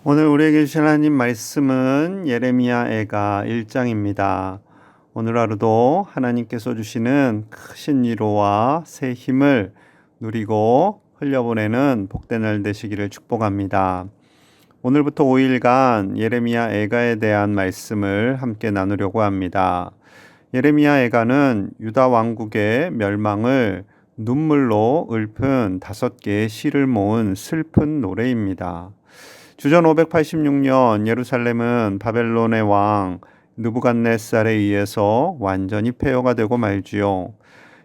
오늘 우리에게 주신 하나님 말씀은 예레미야 애가 1장입니다. 오늘 하루도 하나님께서 주시는 크신 위로와 새 힘을 누리고 흘려보내는 복된 날 되시기를 축복합니다. 오늘부터 5일간 예레미야 애가에 대한 말씀을 함께 나누려고 합니다. 예레미야 애가는 유다 왕국의 멸망을 눈물로 읊은 5개의 시를 모은 슬픈 노래입니다. 주전 586년 예루살렘은 바벨론의 왕 느부갓네살에 의해서 완전히 폐허가 되고 말지요.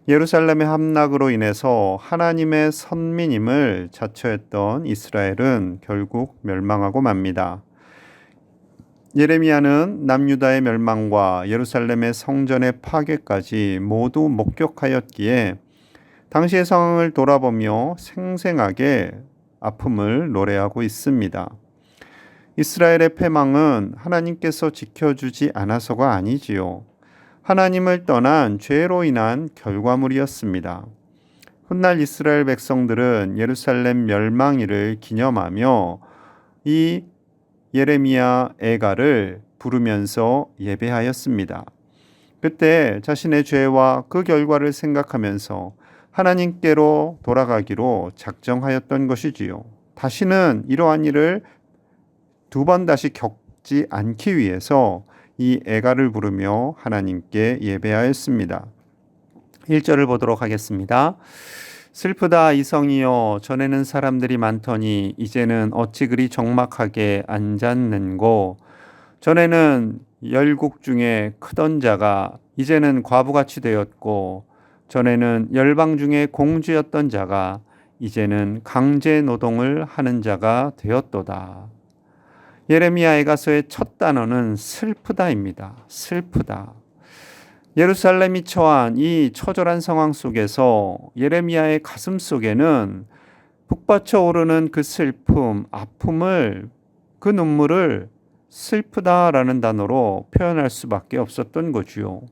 예루살렘의 함락으로 인해서 하나님의 선민임을 자처했던 이스라엘은 결국 멸망하고 맙니다. 예레미야는 남유다의 멸망과 예루살렘의 성전의 파괴까지 모두 목격하였기에 당시의 상황을 돌아보며 생생하게 아픔을 노래하고 있습니다. 이스라엘의 패망은 하나님께서 지켜주지 않아서가 아니지요. 하나님을 떠난 죄로 인한 결과물이었습니다. 훗날 이스라엘 백성들은 예루살렘 멸망일을 기념하며 이 예레미야 애가를 부르면서 예배하였습니다. 그때 자신의 죄와 그 결과를 생각하면서 하나님께로 돌아가기로 작정하였던 것이지요. 다시는 이러한 일을 2번 다시 겪지 않기 위해서 이 애가를 부르며 하나님께 예배하였습니다. 1절을 보도록 하겠습니다. 슬프다 이성이여 전에는 사람들이 많더니 이제는 어찌 그리 적막하게 앉았는고. 전에는 열국 중에 크던 자가 이제는 과부같이 되었고, 전에는 열방 중에 공주였던 자가 이제는 강제 노동을 하는 자가 되었도다. 예레미야 애가서의 첫 단어는 슬프다입니다. 슬프다. 예루살렘이 처한 이 처절한 상황 속에서 예레미야의 가슴 속에는 북받쳐 오르는 그 슬픔, 아픔을, 그 눈물을 슬프다라는 단어로 표현할 수밖에 없었던 거지요.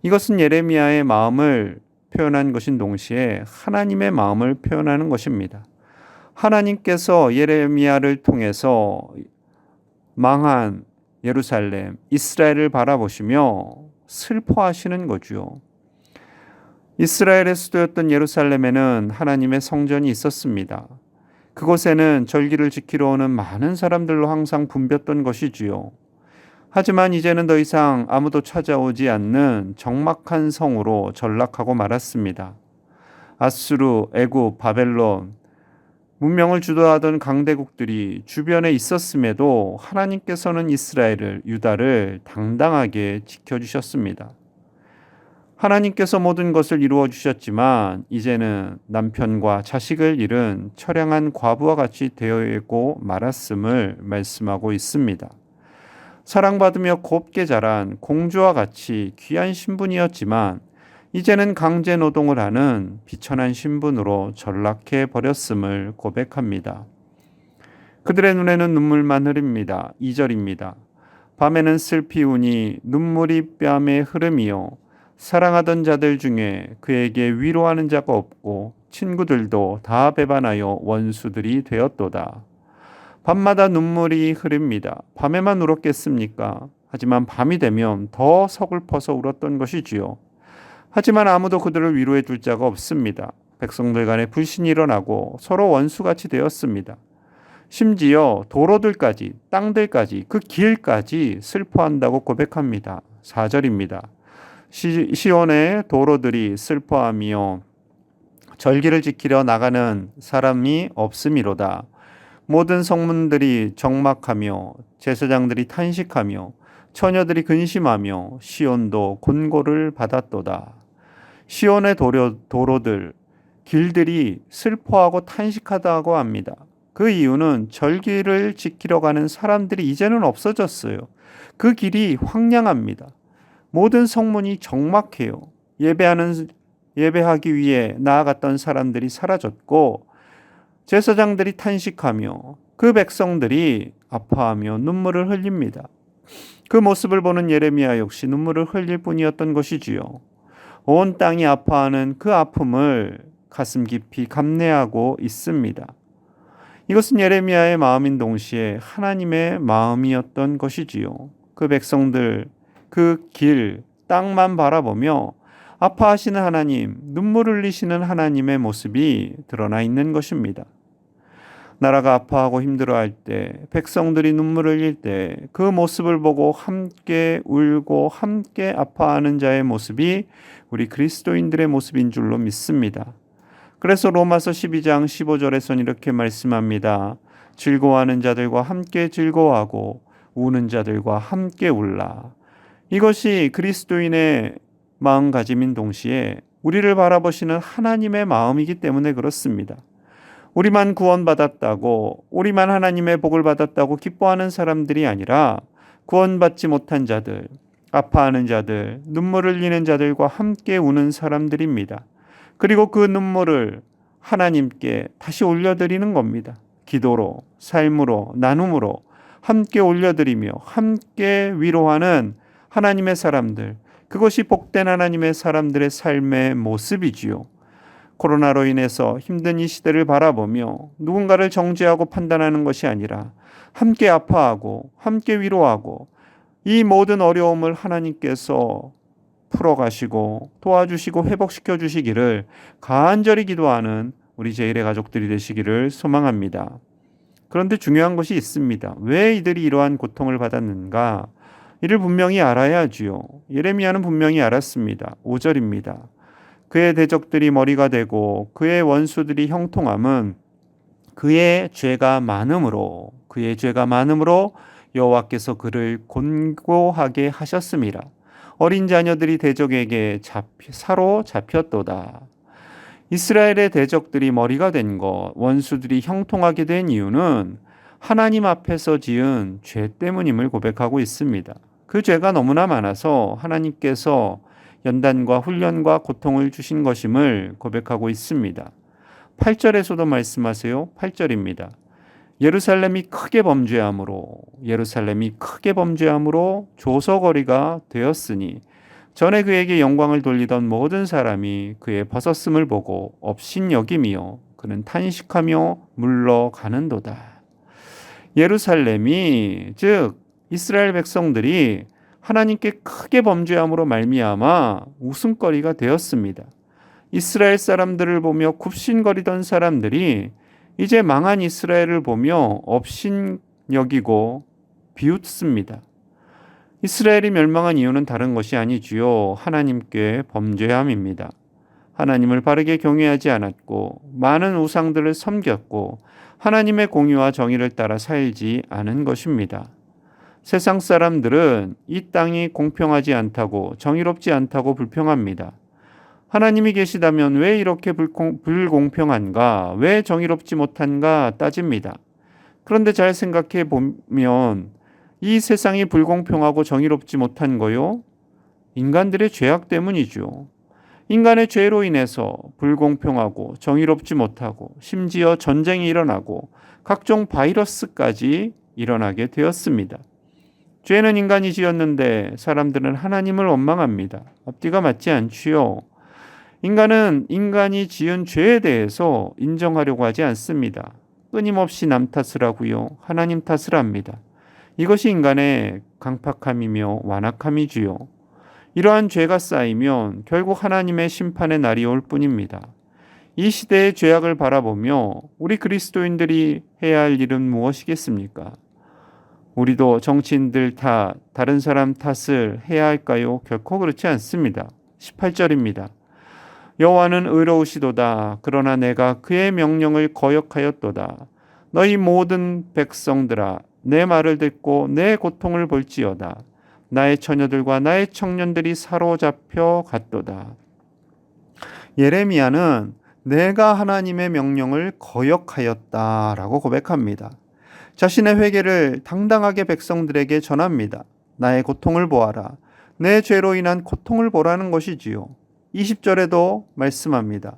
이것은 예레미야의 마음을 표현한 것인 동시에 하나님의 마음을 표현하는 것입니다. 하나님께서 예레미야를 통해서 망한 예루살렘, 이스라엘을 바라보시며 슬퍼하시는 거죠. 이스라엘의 수도였던 예루살렘에는 하나님의 성전이 있었습니다. 그곳에는 절기를 지키러 오는 많은 사람들로 항상 붐볐던 것이지요. 하지만 이제는 더 이상 아무도 찾아오지 않는 적막한 성으로 전락하고 말았습니다. 아수르, 애굽, 바벨론, 문명을 주도하던 강대국들이 주변에 있었음에도 하나님께서는 이스라엘을, 유다를 당당하게 지켜주셨습니다. 하나님께서 모든 것을 이루어 주셨지만 이제는 남편과 자식을 잃은 처량한 과부와 같이 되어있고 말았음을 말씀하고 있습니다. 사랑받으며 곱게 자란 공주와 같이 귀한 신분이었지만 이제는 강제 노동을 하는 비천한 신분으로 전락해 버렸음을 고백합니다. 그들의 눈에는 눈물만 흐릅니다. 2절입니다. 밤에는 슬피 우니 눈물이 뺨에 흐름이요 사랑하던 자들 중에 그에게 위로하는 자가 없고 친구들도 다 배반하여 원수들이 되었도다. 밤마다 눈물이 흐릅니다. 밤에만 울었겠습니까? 하지만 밤이 되면 더 서글퍼서 울었던 것이지요. 하지만 아무도 그들을 위로해 줄 자가 없습니다. 백성들 간에 불신이 일어나고 서로 원수같이 되었습니다. 심지어 도로들까지, 땅들까지, 그 길까지 슬퍼한다고 고백합니다. 4절입니다. 시온의 도로들이 슬퍼하며 절기를 지키려 나가는 사람이 없음이로다. 모든 성문들이 적막하며 제사장들이 탄식하며 처녀들이 근심하며 시온도 곤고를 받았도다. 시온의 도로들, 길들이 슬퍼하고 탄식하다고 합니다. 그 이유는 절기를 지키러 가는 사람들이 이제는 없어졌어요. 그 길이 황량합니다. 모든 성문이 적막해요. 예배하기 위해 나아갔던 사람들이 사라졌고 제사장들이 탄식하며 그 백성들이 아파하며 눈물을 흘립니다. 그 모습을 보는 예레미야 역시 눈물을 흘릴 뿐이었던 것이지요. 온 땅이 아파하는 그 아픔을 가슴 깊이 감내하고 있습니다. 이것은 예레미야의 마음인 동시에 하나님의 마음이었던 것이지요. 그 백성들, 그 길, 땅만 바라보며 아파하시는 하나님, 눈물 흘리시는 하나님의 모습이 드러나 있는 것입니다. 나라가 아파하고 힘들어할 때, 백성들이 눈물을 흘릴 때 그 모습을 보고 함께 울고 함께 아파하는 자의 모습이 우리 그리스도인들의 모습인 줄로 믿습니다. 그래서 로마서 12장 15절에선 이렇게 말씀합니다. 즐거워하는 자들과 함께 즐거워하고 우는 자들과 함께 울라. 이것이 그리스도인의 마음가짐인 동시에 우리를 바라보시는 하나님의 마음이기 때문에 그렇습니다. 우리만 구원받았다고, 우리만 하나님의 복을 받았다고 기뻐하는 사람들이 아니라 구원받지 못한 자들, 아파하는 자들, 눈물을 흘리는 자들과 함께 우는 사람들입니다. 그리고 그 눈물을 하나님께 다시 올려드리는 겁니다. 기도로, 삶으로, 나눔으로 함께 올려드리며 함께 위로하는 하나님의 사람들, 그것이 복된 하나님의 사람들의 삶의 모습이지요. 코로나로 인해서 힘든 이 시대를 바라보며 누군가를 정죄하고 판단하는 것이 아니라 함께 아파하고 함께 위로하고 이 모든 어려움을 하나님께서 풀어가시고 도와주시고 회복시켜 주시기를 간절히 기도하는 우리 제1의 가족들이 되시기를 소망합니다. 그런데 중요한 것이 있습니다. 왜 이들이 이러한 고통을 받았는가? 이를 분명히 알아야 하지요. 예레미야는 분명히 알았습니다. 5절입니다. 그의 대적들이 머리가 되고 그의 원수들이 형통함은 그의 죄가 많음으로 여호와께서 그를 곤고하게 하셨음이라. 어린 자녀들이 대적에게 사로잡혔도다. 이스라엘의 대적들이 머리가 된 것, 원수들이 형통하게 된 이유는 하나님 앞에서 지은 죄 때문임을 고백하고 있습니다. 그 죄가 너무나 많아서 하나님께서 연단과 훈련과 고통을 주신 것임을 고백하고 있습니다. 8절에서도 말씀하세요. 8절입니다. 예루살렘이 크게 범죄함으로 조서거리가 되었으니 전에 그에게 영광을 돌리던 모든 사람이 그의 벗었음을 보고 업신여김이요 그는 탄식하며 물러가는도다. 예루살렘이, 즉 이스라엘 백성들이 하나님께 크게 범죄함으로 말미암아 웃음거리가 되었습니다. 이스라엘 사람들을 보며 굽신거리던 사람들이 이제 망한 이스라엘을 보며 업신여기고 비웃습니다. 이스라엘이 멸망한 이유는 다른 것이 아니지요. 하나님께 범죄함입니다. 하나님을 바르게 경외하지 않았고 많은 우상들을 섬겼고 하나님의 공의와 정의를 따라 살지 않은 것입니다. 세상 사람들은 이 땅이 공평하지 않다고, 정의롭지 않다고 불평합니다. 하나님이 계시다면 왜 이렇게 불공평한가, 왜 정의롭지 못한가 따집니다. 그런데 잘 생각해 보면 이 세상이 불공평하고 정의롭지 못한 거요? 인간들의 죄악 때문이죠. 인간의 죄로 인해서 불공평하고 정의롭지 못하고 심지어 전쟁이 일어나고 각종 바이러스까지 일어나게 되었습니다. 죄는 인간이 지었는데 사람들은 하나님을 원망합니다. 앞뒤가 맞지 않지요. 인간은 인간이 지은 죄에 대해서 인정하려고 하지 않습니다. 끊임없이 남 탓을 하고요. 하나님 탓을 합니다. 이것이 인간의 강팍함이며 완악함이지요. 이러한 죄가 쌓이면 결국 하나님의 심판의 날이 올 뿐입니다. 이 시대의 죄악을 바라보며 우리 그리스도인들이 해야 할 일은 무엇이겠습니까? 우리도 정치인들 탓, 다른 사람 탓을 해야 할까요? 결코 그렇지 않습니다. 18절입니다. 여호와는 의로우시도다. 그러나 내가 그의 명령을 거역하였도다. 너희 모든 백성들아, 내 말을 듣고 내 고통을 볼지어다. 나의 처녀들과 나의 청년들이 사로잡혀 갔도다. 예레미야는 내가 하나님의 명령을 거역하였다라고 고백합니다. 자신의 회개를 당당하게 백성들에게 전합니다. 나의 고통을 보아라. 내 죄로 인한 고통을 보라는 것이지요. 20절에도 말씀합니다.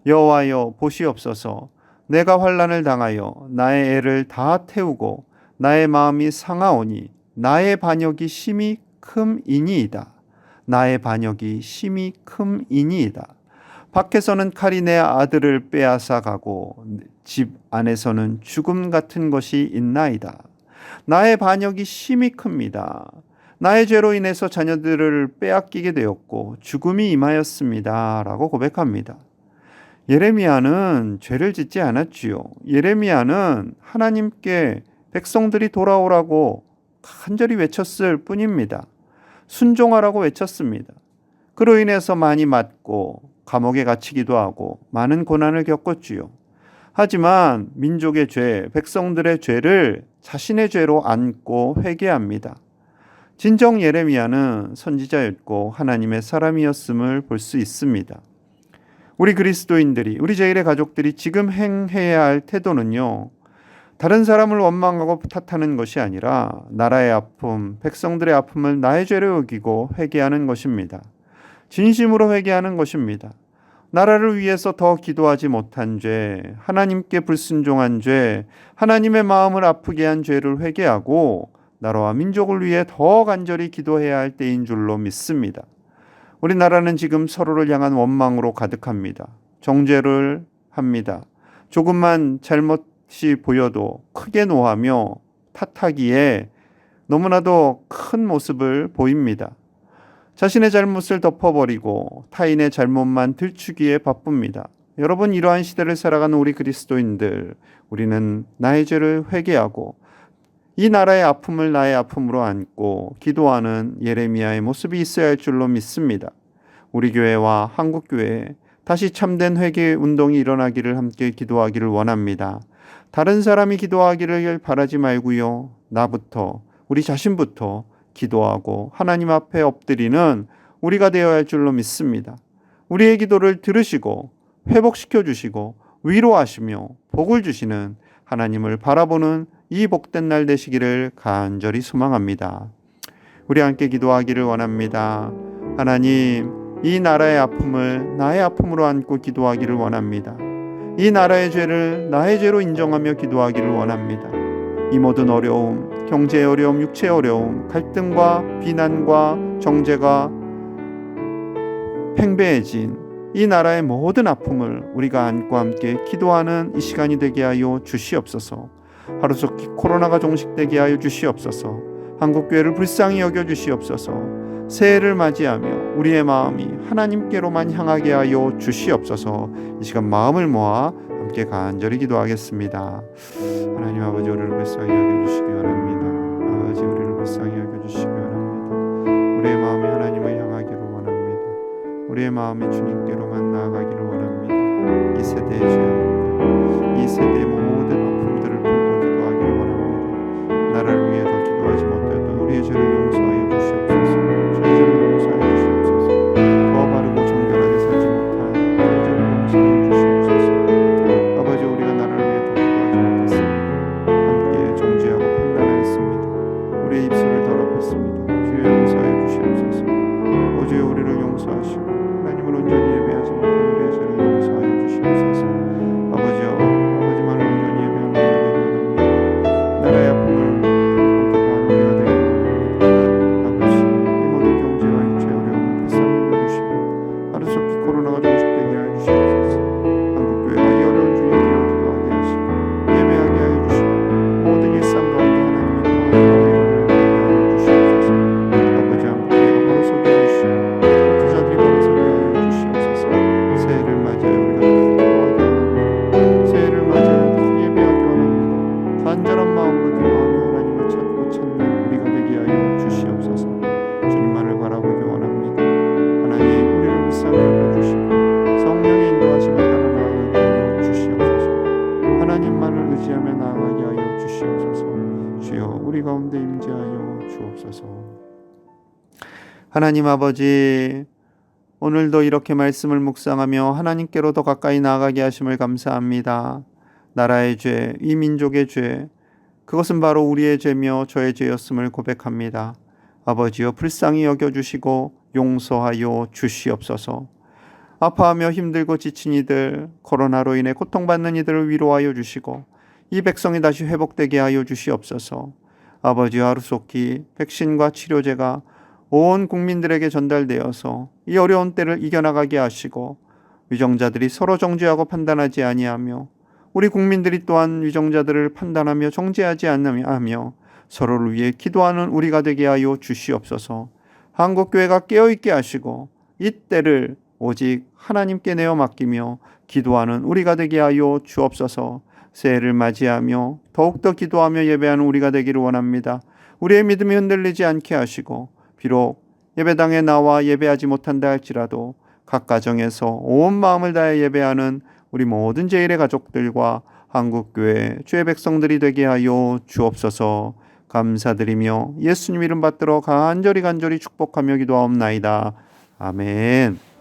여호와여 보시옵소서. 내가 환난을 당하여 나의 애를 다 태우고 나의 마음이 상하오니 나의 반역이 심히 큼이니이다. 나의 반역이 심히 큼이니이다. 밖에서는 칼이 내 아들을 빼앗아 가고 집 안에서는 죽음 같은 것이 있나이다. 나의 반역이 심히 큽니다. 나의 죄로 인해서 자녀들을 빼앗기게 되었고 죽음이 임하였습니다. 라고 고백합니다. 예레미야는 죄를 짓지 않았지요. 예레미야는 하나님께 백성들이 돌아오라고 간절히 외쳤을 뿐입니다. 순종하라고 외쳤습니다. 그로 인해서 많이 맞고 감옥에 갇히기도 하고 많은 고난을 겪었지요. 하지만 민족의 죄, 백성들의 죄를 자신의 죄로 안고 회개합니다. 진정 예레미야는 선지자였고 하나님의 사람이었음을 볼 수 있습니다. 우리 그리스도인들이, 우리 제1의 가족들이 지금 행해야 할 태도는요, 다른 사람을 원망하고 탓하는 것이 아니라 나라의 아픔, 백성들의 아픔을 나의 죄로 여기고 회개하는 것입니다. 진심으로 회개하는 것입니다. 나라를 위해서 더 기도하지 못한 죄, 하나님께 불순종한 죄, 하나님의 마음을 아프게 한 죄를 회개하고 나라와 민족을 위해 더 간절히 기도해야 할 때인 줄로 믿습니다. 우리나라는 지금 서로를 향한 원망으로 가득합니다. 정죄를 합니다. 조금만 잘못이 보여도 크게 노하며 탓하기에 너무나도 큰 모습을 보입니다. 자신의 잘못을 덮어버리고 타인의 잘못만 들추기에 바쁩니다. 여러분, 이러한 시대를 살아가는 우리 그리스도인들, 우리는 나의 죄를 회개하고 이 나라의 아픔을 나의 아픔으로 안고 기도하는 예레미야의 모습이 있어야 할 줄로 믿습니다. 우리 교회와 한국교회에 다시 참된 회개 운동이 일어나기를 함께 기도하기를 원합니다. 다른 사람이 기도하기를 바라지 말고요. 나부터, 우리 자신부터 기도하고 하나님 앞에 엎드리는 우리가 되어야 할 줄로 믿습니다. 우리의 기도를 들으시고 회복시켜 주시고 위로하시며 복을 주시는 하나님을 바라보는 이 복된 날 되시기를 간절히 소망합니다. 우리 함께 기도하기를 원합니다. 하나님, 이 나라의 아픔을 나의 아픔으로 안고 기도하기를 원합니다. 이 나라의 죄를 나의 죄로 인정하며 기도하기를 원합니다. 이 모든 어려움, 경제의 어려움, 육체의 어려움, 갈등과 비난과 정죄가 팽배해진 이 나라의 모든 아픔을 우리가 안고 함께 기도하는 이 시간이 되게 하여 주시옵소서. 하루속히 코로나가 종식되게 하여 주시옵소서. 한국교회를 불쌍히 여겨 주시옵소서. 새해를 맞이하며 우리의 마음이 하나님께로만 향하게 하여 주시옵소서. 이 시간 마음을 모아 함께 간절히 기도하겠습니다. 하나님 아버지, 우리를 불쌍히 여겨주시기 바랍니다. 아버지, 우리를 불쌍히 여겨주시기 바랍니다. 우리의 마음이 하나님을 향하기를 원합니다. 우리의 마음이 주님께로만 나아가기를 원합니다. 이 세대의 죄악들, 이 세대의 모든 아픔들을 품고 기도하기를 원합니다. 나라를 위해 더 기도하지 못했던 우리의 죄를 용서하여 주시옵소서. 저희 죄를 용서하여 주시옵소서. 더 바르고 정결하게 살지 못한 우리의 죄를 용서하여 주시옵소서. 아버지, 우리가 나라를 위해 더 기도하지 못했습니다. 함께 정죄하고 판단하였습니다. 우리의 입술을 더럽혔습니다. 주여 용서하여 주시옵소서. 오주여 우리를 용서하시고 하나님을 온전히 예배하지 못한 우리의 죄를 용서하여 주시옵소서. 아버지여, 아버지만을 온전히 예배하는 우리가 되기 원합니다. 나라의 아픔을 극복하는 우리가 되기 원합니다. 아버지, 이 모든 경제와 육체의 어려움을 불쌍히 여겨주시고 하루속히 코로나가 종식되게 하여 주시옵소서. 한국교회가 이 어려운 중에 기도하게 하시고 예배하게 하여 주시고 모든 일상 가운데 하나님의 평안을 주시옵소서. 아버지, 한국교회가 바로 서게 해주시고 목사들이 바로 서게 하여 주시옵소서. 새해를 맞이하여 우리가 기도하기 원합니다. 새해를 맞이하여 더 예배하기 원합니다. 간절한 마음으로 기도하며 하나님을 찾고 찾는 우리가 되게 하여 주시옵소서. 주님만을 바라보기 원합니다. 하나님, 우리를 불쌍히 여겨주시고 성령의 인도하심을 따라 나아가게 하여 주시옵소서. 하나님만을 의지하며 나아가게 하여 주시옵소서. 주여, 우리 가운데 임재하여 주옵소서. 하나님 아버지, 오늘도 이렇게 말씀을 묵상하며 하나님께로 더 가까이 나아가게 하심을 감사합니다. 나라의 죄, 이 민족의 죄, 그것은 바로 우리의 죄며 저의 죄였음을 고백합니다. 아버지여, 불쌍히 여겨주시고 용서하여 주시옵소서. 아파하며 힘들고 지친 이들, 코로나로 인해 고통받는 이들을 위로하여 주시고 이 백성이 다시 회복되게 하여 주시옵소서. 아버지여, 하루속히 백신과 치료제가 온 국민들에게 전달되어서 이 어려운 때를 이겨나가게 하시고 위정자들이 서로 정죄하고 판단하지 아니하며 우리 국민들이 또한 위정자들을 판단하며 정죄하지 않으며 서로를 위해 기도하는 우리가 되게 하여 주시옵소서. 한국교회가 깨어있게 하시고 이 때를 오직 하나님께 내어 맡기며 기도하는 우리가 되게 하여 주옵소서. 새해를 맞이하며 더욱더 기도하며 예배하는 우리가 되기를 원합니다. 우리의 믿음이 흔들리지 않게 하시고 비록 예배당에 나와 예배하지 못한다 할지라도 각 가정에서 온 마음을 다해 예배하는 우리 모든 제1의 가족들과 한국교회 주의 백성들이 되게 하여 주옵소서. 감사드리며 예수님 이름 받들어 간절히 축복하며 기도하옵나이다. 아멘.